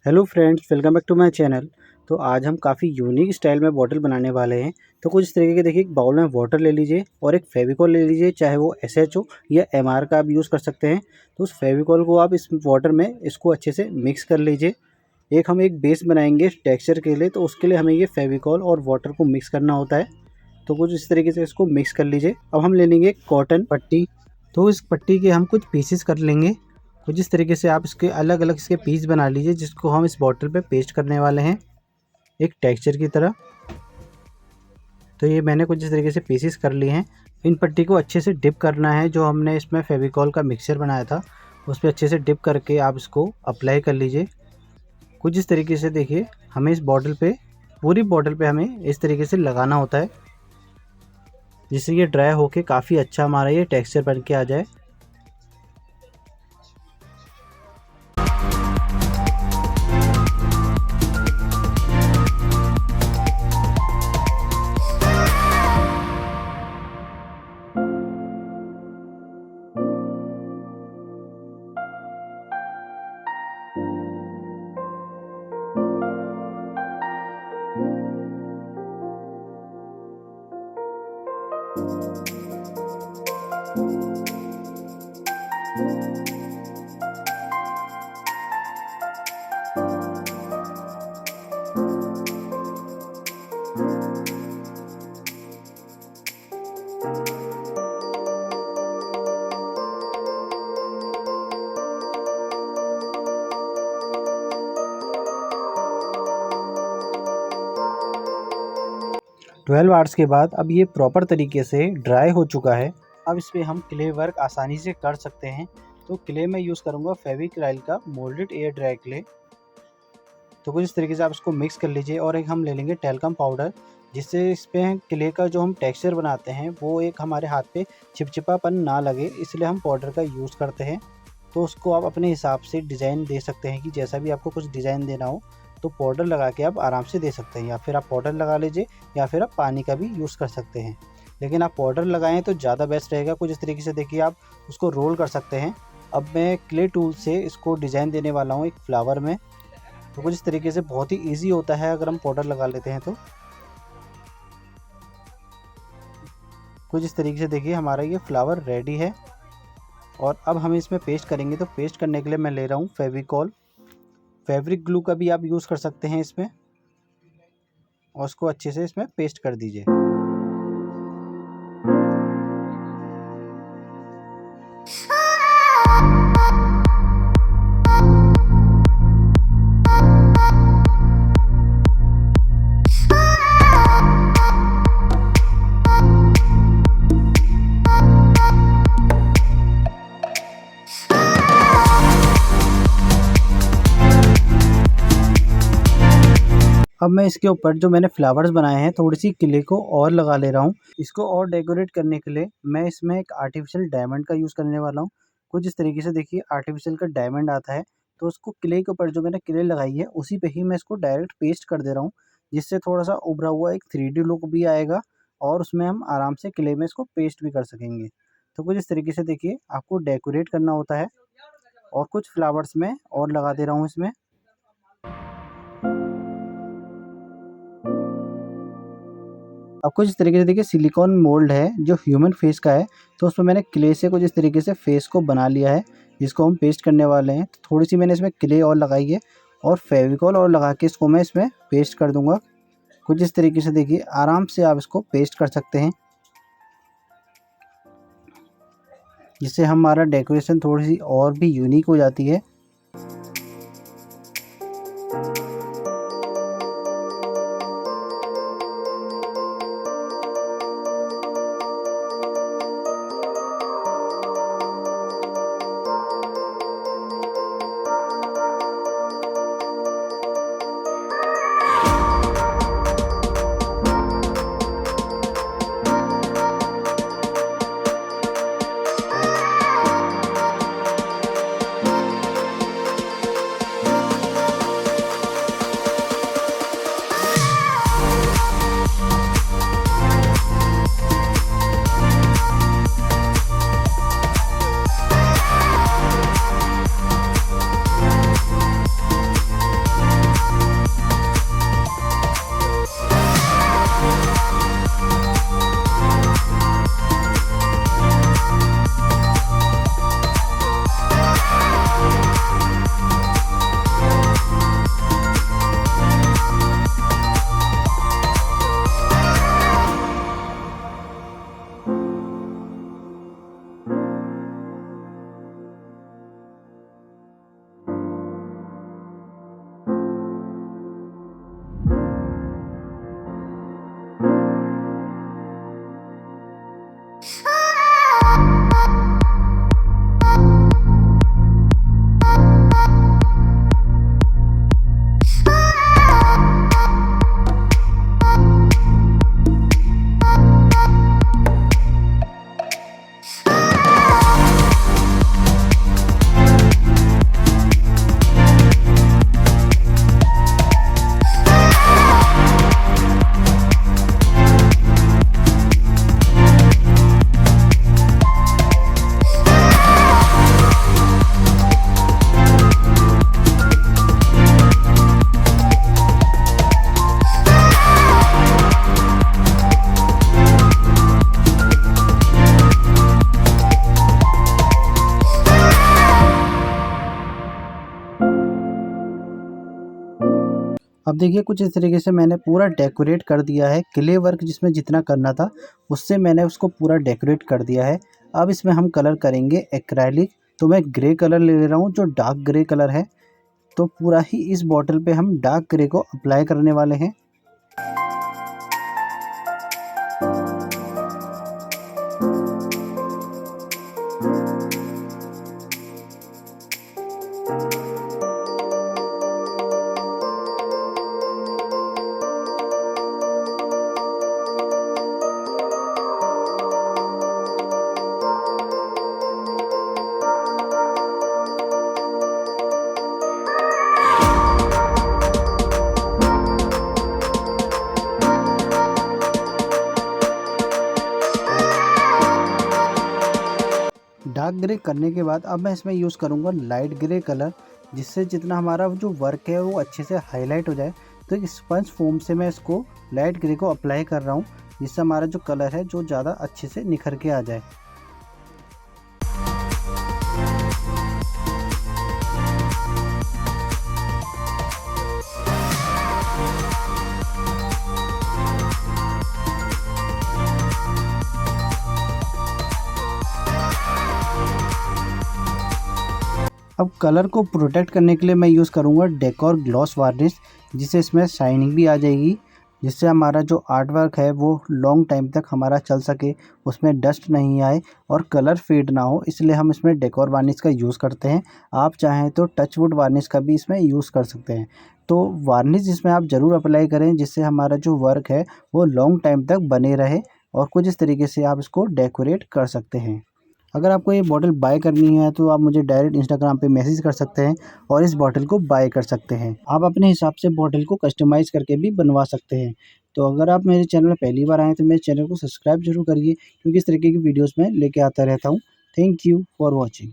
Hello friends, welcome back to my channel. तो आज हम काफ़ी यूनिक स्टाइल में बॉटल बनाने वाले हैं। तो कुछ इस तरीके के देखिए, एक बाउल में वाटर ले लीजिए और एक फेविकॉल ले लीजिए, चाहे वो एसएच हो या एमआर का आप यूज़ कर सकते हैं। तो उस फेविकॉल को आप इस वाटर में इसको अच्छे से मिक्स कर लीजिए। हम एक बेस बनाएंगे टेक्सचर के लिए, तो उसके लिए हमें ये फेविकॉल और वाटर को मिक्स करना होता है। तो कुछ इस तरीके से इसको मिक्स कर लीजिए। अब हम ले लेंगे कॉटन पट्टी। तो इस पट्टी के हम कुछ पीसेस कर लेंगे। कुछ इस तरीके से आप इसके अलग अलग इसके पीस बना लीजिए, जिसको हम इस बॉटल पे पेस्ट करने वाले हैं एक टेक्सचर की तरह। तो ये मैंने कुछ इस तरीके से पीसेस कर लिए हैं। इन पट्टी को अच्छे से डिप करना है। जो हमने इसमें फेविकॉल का मिक्सचर बनाया था उस पर अच्छे से डिप करके आप इसको अप्लाई कर लीजिए। कुछ इस तरीके से देखिए, हमें इस बॉटल पे, पूरी बॉटल पे हमें इस तरीके से लगाना होता है, जिससे ये ड्राई होके काफ़ी अच्छा हमारा ये टेक्सचर बन के आ जाए। ट्वेल्व आवर्स के बाद अब ये प्रॉपर तरीके से ड्राई हो चुका है। अब इस पर हम क्ले वर्क आसानी से कर सकते हैं। तो क्ले में यूज़ करूँगा फेविक्राइल का मोल्डेड एयर ड्राई क्ले। तो कुछ इस तरीके से आप इसको मिक्स कर लीजिए और एक हम ले लेंगे टेल्कम पाउडर, जिससे इस पर क्ले का जो हम टेक्सचर बनाते हैं वो एक हमारे हाथ पे चिपचिपापन ना लगे, इसलिए हम पाउडर का यूज़ करते हैं। तो उसको आप अपने हिसाब से डिज़ाइन दे सकते हैं कि जैसा भी आपको कुछ डिज़ाइन देना हो तो पाउडर लगा के आप आराम से दे सकते हैं, या फिर आप पाउडर लगा लीजिए या फिर आप पानी का भी यूज़ कर सकते हैं। लेकिन आप पाउडर लगाएं तो ज़्यादा बेस्ट रहेगा। कुछ इस तरीके से देखिए, आप उसको रोल कर सकते हैं। अब मैं क्ले टूल से इसको डिज़ाइन देने वाला हूँ एक फ्लावर में। तो कुछ इस तरीके से बहुत ही ईजी होता है अगर हम पाउडर लगा लेते हैं तो। कुछ इस तरीके से देखिए, हमारा ये फ्लावर रेडी है। और अब हम इसमें पेस्ट करेंगे। तो पेस्ट करने के लिए मैं ले रहा हूँ फेविकॉल। फैब्रिक ग्लू का भी आप यूज़ कर सकते हैं इसमें, और उसको अच्छे से इसमें पेस्ट कर दीजिए। अब मैं इसके ऊपर जो मैंने फ्लावर्स बनाए हैं थोड़ी सी क्ले को और लगा ले रहा हूँ। इसको और डेकोरेट करने के लिए मैं इसमें एक आर्टिफिशियल डायमंड का यूज़ करने वाला हूँ। कुछ इस तरीके से देखिए, आर्टिफिशियल का डायमंड आता है, तो उसको क्ले के ऊपर जो मैंने क्ले लगाई है उसी पे ही मैं इसको डायरेक्ट पेस्ट कर दे रहा हूँ, जिससे थोड़ा सा उभरा हुआ एक 3D लुक भी आएगा और उसमें हम आराम से क्ले में इसको पेस्ट भी कर सकेंगे। तो कुछ इस तरीके से देखिए, आपको डेकोरेट करना होता है। और कुछ फ्लावर्स में और लगा दे रहा हूँ इसमें। अब कुछ इस तरीके से देखिए, सिलिकॉन मोल्ड है जो ह्यूमन फेस का है, तो उसमें मैंने क्ले से कुछ इस तरीके से फेस को बना लिया है, जिसको हम पेस्ट करने वाले हैं। तो थोड़ी सी मैंने इसमें क्ले और लगाई है और फेविकॉल और लगा के इसको मैं इसमें पेस्ट कर दूंगा। कुछ इस तरीके से देखिए, आराम से आप इसको पेस्ट कर सकते हैं, जिससे हमारा डेकोरेशन थोड़ी सी और भी यूनिक हो जाती है। अब देखिए कुछ इस तरीके से मैंने पूरा डेकोरेट कर दिया है। क्ले वर्क जिसमें जितना करना था उससे मैंने उसको पूरा डेकोरेट कर दिया है। अब इसमें हम कलर करेंगे एक्रेलिक। तो मैं ग्रे कलर ले रहा हूँ जो डार्क ग्रे कलर है। तो पूरा ही इस बॉटल पे हम डार्क ग्रे को अप्लाई करने वाले हैं। डार्क ग्रे करने के बाद अब मैं इसमें यूज़ करूँगा लाइट ग्रे कलर, जिससे जितना हमारा जो वर्क है वो अच्छे से हाईलाइट हो जाए। तो एक स्पंज फोम से मैं इसको लाइट ग्रे को अप्लाई कर रहा हूँ, जिससे हमारा जो कलर है जो ज़्यादा अच्छे से निखर के आ जाए। अब कलर को प्रोटेक्ट करने के लिए मैं यूज़ करूँगा डेकोर ग्लॉस वार्निश, जिससे इसमें शाइनिंग भी आ जाएगी, जिससे हमारा जो आर्ट वर्क है वो लॉन्ग टाइम तक हमारा चल सके, उसमें डस्ट नहीं आए और कलर फेड ना हो। इसलिए हम इसमें डेकोर वार्निश का यूज़ करते हैं। आप चाहें तो टच वुड वार्निश का भी इसमें यूज़ कर सकते हैं। तो वार्निश इसमें आप ज़रूर अप्लाई करें, जिससे हमारा जो वर्क है वो लॉन्ग टाइम तक बने रहे। और कुछ इस तरीके से आप इसको डेकोरेट कर सकते हैं। अगर आपको ये बॉटल बाय करनी है तो आप मुझे डायरेक्ट इंस्टाग्राम पे मैसेज कर सकते हैं और इस बॉटल को बाय कर सकते हैं। आप अपने हिसाब से बॉटल को कस्टमाइज़ करके भी बनवा सकते हैं। तो अगर आप मेरे चैनल में पहली बार आए हैं तो मेरे चैनल को सब्सक्राइब ज़रूर करिए, क्योंकि इस तरीके की वीडियोज़ मैं लेके आता रहता हूँ। Thank you for watching.